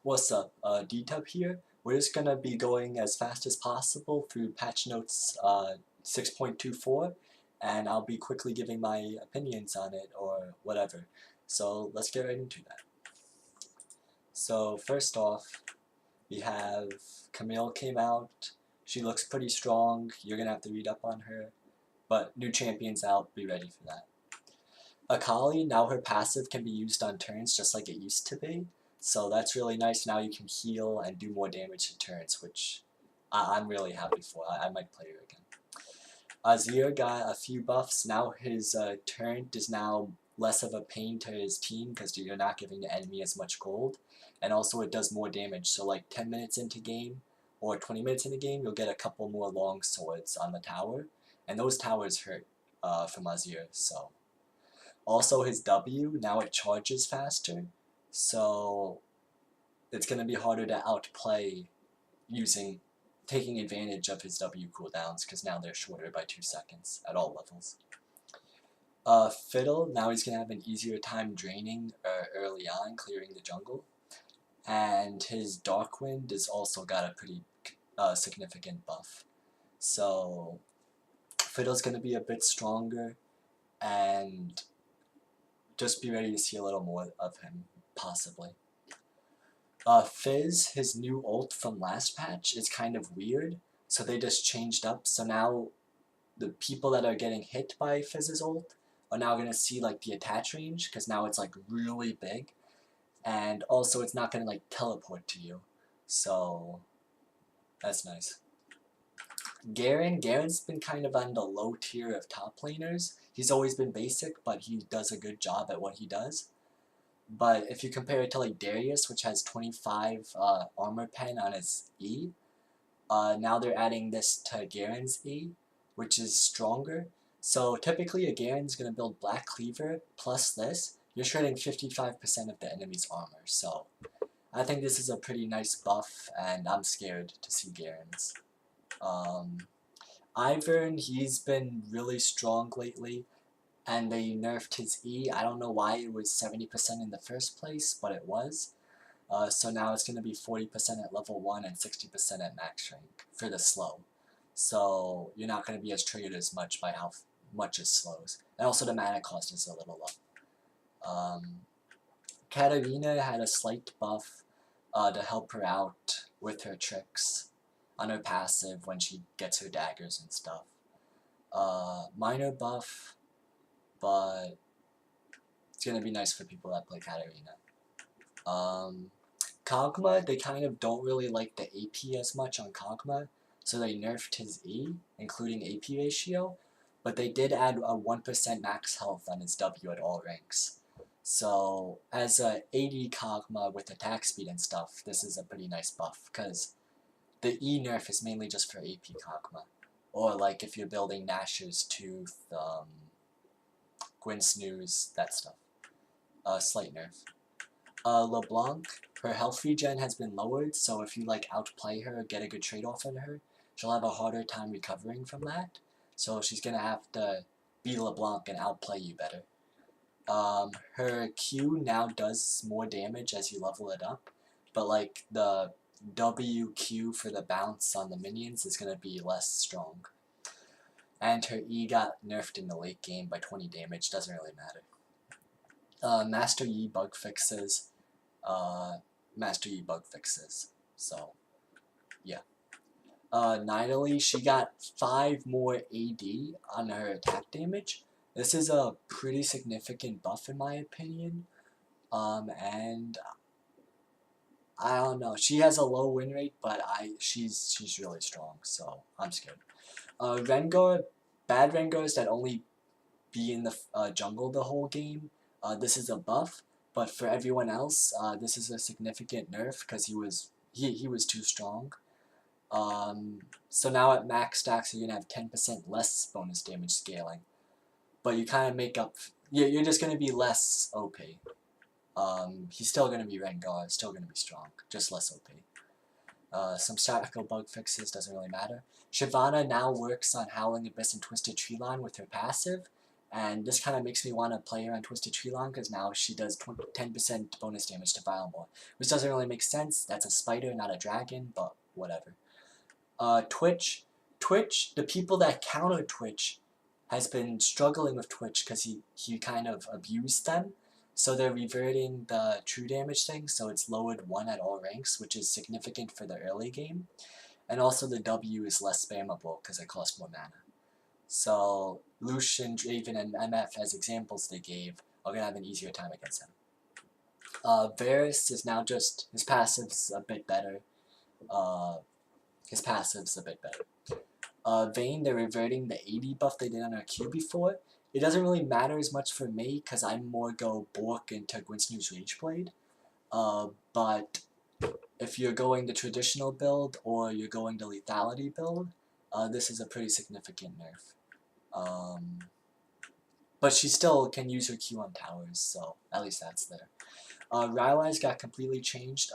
What's up? D-Tub here. We're just gonna be going as fast as possible through patch notes 6.24, and I'll be quickly giving my opinions on it or whatever. So let's get right into that. So first off, we have Camille came out. She looks pretty strong. You're gonna have to read up on her, but new champion's out. Be ready for that. Akali, now her passive can be used on turns just like it used to be. So that's really nice. Now you can heal and do more damage to turns, which I'm really happy for. I might play her again. Azir got a few buffs. Now his turn is now less of a pain to his team because you're not giving the enemy as much gold. And also it does more damage. So like 10 minutes into game or 20 minutes into game, you'll get a couple more long swords on the tower. And those towers hurt from Azir, so... Also his W, now it charges faster, so it's going to be harder to outplay taking advantage of his W cooldowns, because now they're shorter by 2 seconds at all levels. Fiddle, now he's going to have an easier time draining early on, clearing the jungle. And his Dark Wind has also got a pretty significant buff. So Fiddle's going to be a bit stronger, and just be ready to see a little more of him, possibly. Fizz, his new ult from last patch is kind of weird, so they just changed up. So now the people that are getting hit by Fizz's ult are now going to see like the attach range, because now it's like really big, and also it's not going to like teleport to you, so that's nice. Garen's been kind of on the low tier of top laners. He's always been basic, but he does a good job at what he does. But if you compare it to like Darius, which has 25 armor pen on his E, now they're adding this to Garen's E, which is stronger. So typically a Garen's going to build Black Cleaver plus this. You're shredding 55% of the enemy's armor, so I think this is a pretty nice buff, and I'm scared to see Garen's. Ivern, he's been really strong lately, and they nerfed his E. I don't know why it was 70% in the first place, but it was. So now it's going to be 40% at level 1 and 60% at max rank for the slow. So you're not going to be as triggered as much by how much it slows. And also the mana cost is a little low. Katarina had a slight buff to help her out with her tricks on her passive when she gets her daggers and stuff. Minor buff, but it's gonna be nice for people that play Katarina. Kog'Maw, they kind of don't really like the AP as much on Kog'Maw, so they nerfed his E, including AP ratio, but they did add a 1% max health on his W at all ranks. So as a AD Kog'Maw with attack speed and stuff, this is a pretty nice buff, because the E nerf is mainly just for AP Kog'Maw. Or like if you're building Nashor's Tooth, Gwyn Snooze, that stuff. Slight nerf. Leblanc, her health regen has been lowered, so if you like outplay her or get a good trade-off on her, she'll have a harder time recovering from that. So she's gonna have to be LeBlanc and outplay you better. Her Q now does more damage as you level it up, but like the WQ for the bounce on the minions is going to be less strong. And her E got nerfed in the late game by 20 damage, doesn't really matter. Master Yi bug fixes. So, yeah. Nidalee, she got 5 more AD on her attack damage. This is a pretty significant buff in my opinion. And I don't know. She has a low win rate, but she's really strong, so I'm scared. Rengar, bad Rengars that only be in the jungle the whole game. This is a buff, but for everyone else, this is a significant nerf because he was too strong. So now at max stacks, you're gonna have 10% less bonus damage scaling, but you kind of make up. You're just gonna be less OP. He's still going to be Rengar, still going to be strong, just less OP. Some statical bug fixes, doesn't really matter. Shyvana now works on Howling Abyss and Twisted Treeline with her passive, And this kind of makes me want to play her on Twisted Tree Line because now she does 10% bonus damage to Vilemore, which doesn't really make sense. That's a spider, not a dragon, but whatever. Twitch, the people that counter Twitch has been struggling with Twitch because he kind of abused them. So they're reverting the true damage thing, so it's lowered 1 at all ranks, which is significant for the early game. And also the W is less spammable because it costs more mana. So Lucian, Draven, and MF as examples they gave are going to have an easier time against him. Varus is now just, his passive's a bit better. Vayne, they're reverting the AD buff they did on our Q before. It doesn't really matter as much for me because I more go Bork into Gwinsnew's Rageblade. But if you're going the traditional build or you're going the lethality build, this is a pretty significant nerf. But she still can use her Q on towers, so at least that's there. Rylai's got completely changed.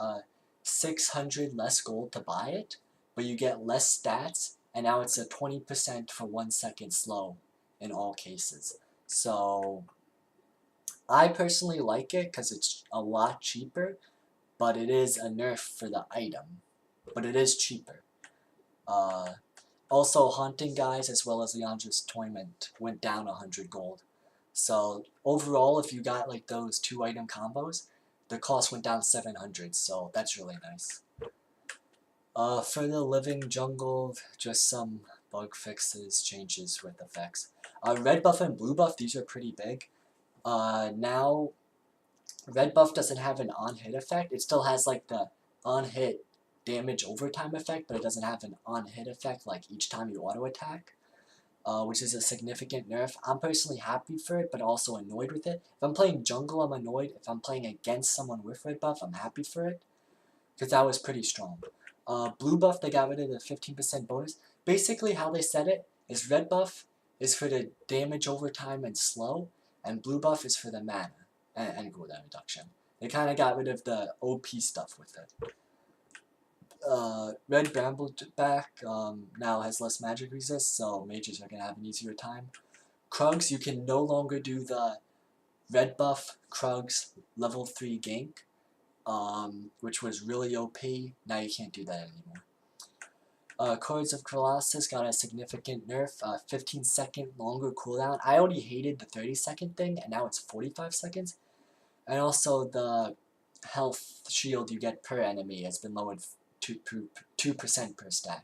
600 less gold to buy it, but you get less stats, and now it's a 20% for 1 second slow in all cases. So I personally like it because it's a lot cheaper, but it is a nerf for the item. But it is cheaper. Also, Haunting Guys as well as Liandry's Tournament went down 100 gold. So overall, if you got like those 2 item combos, the cost went down 700, so that's really nice. For the Living Jungle, just some bug fixes, changes with effects. Red buff and blue buff, these are pretty big. Now, red buff doesn't have an on-hit effect. It still has like the on-hit damage overtime effect, but it doesn't have an on-hit effect like each time you auto-attack, which is a significant nerf. I'm personally happy for it, but also annoyed with it. If I'm playing jungle, I'm annoyed. If I'm playing against someone with red buff, I'm happy for it, because that was pretty strong. Blue buff, they got rid of the 15% bonus. Basically, how they said it is red buff is for the damage overtime and slow, and blue buff is for the mana and cooldown reduction. They kind of got rid of the OP stuff with it. Red Brambleback now has less magic resist, so mages are going to have an easier time. Krugs, you can no longer do the red buff Krugs level 3 gank, which was really OP. Now you can't do that anymore. Chords of Colossus got a significant nerf, 15-second longer cooldown. I already hated the 30-second thing, and now it's 45 seconds. And also the health shield you get per enemy has been lowered 2% per stack.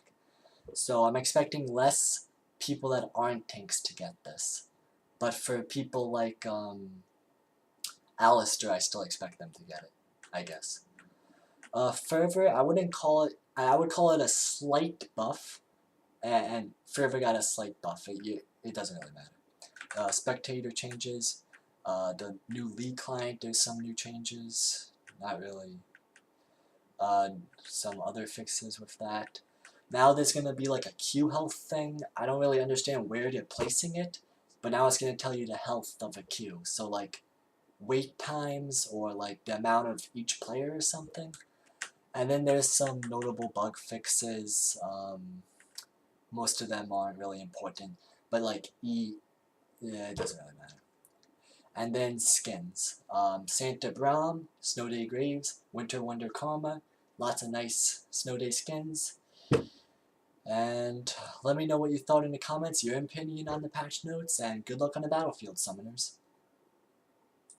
So I'm expecting less people that aren't tanks to get this. But for people like Alistair, I still expect them to get it, I guess. Fervor, I would call it a slight buff, and Fervor got a slight buff. It doesn't really matter. Spectator changes. The new League client, there's some new changes. Not really. Some other fixes with that. Now there's going to be like a Q health thing. I don't really understand where they're placing it, but now it's going to tell you the health of a Q. So like wait times or like the amount of each player or something. And then there's some notable bug fixes. Most of them aren't really important, but like yeah, it doesn't really matter. And then skins. Santa Braum, Snow Day Graves, Winter Wonder Karma, lots of nice Snow Day skins. And let me know what you thought in the comments, your opinion on the patch notes, and good luck on the battlefield, summoners.